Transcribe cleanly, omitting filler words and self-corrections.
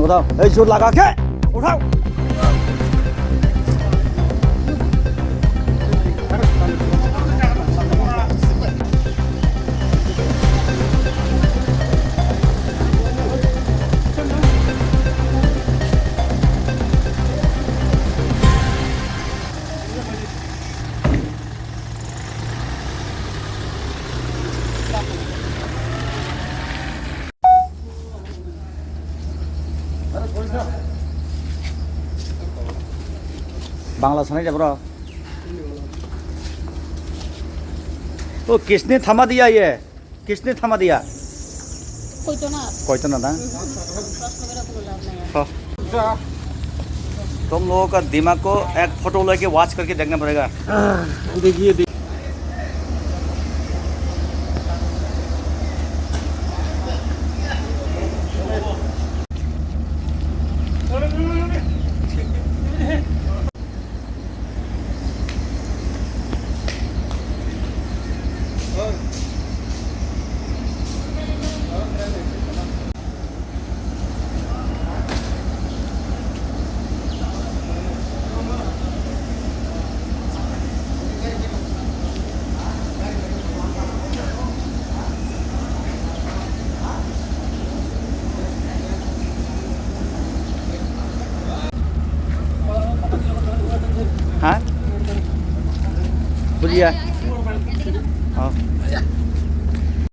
बताओ, जोर लगा के उठाओ। बांग्ला सुनाई जा ब्रो। तो किसने थमा दिया ये? किसने थमा दिया? कोई तो ना था। हाँ। तुम लोगों का दिमाग को एक फोटो लेके वॉच करके देखना पड़ेगा। देखिए हाँ, बुझिया।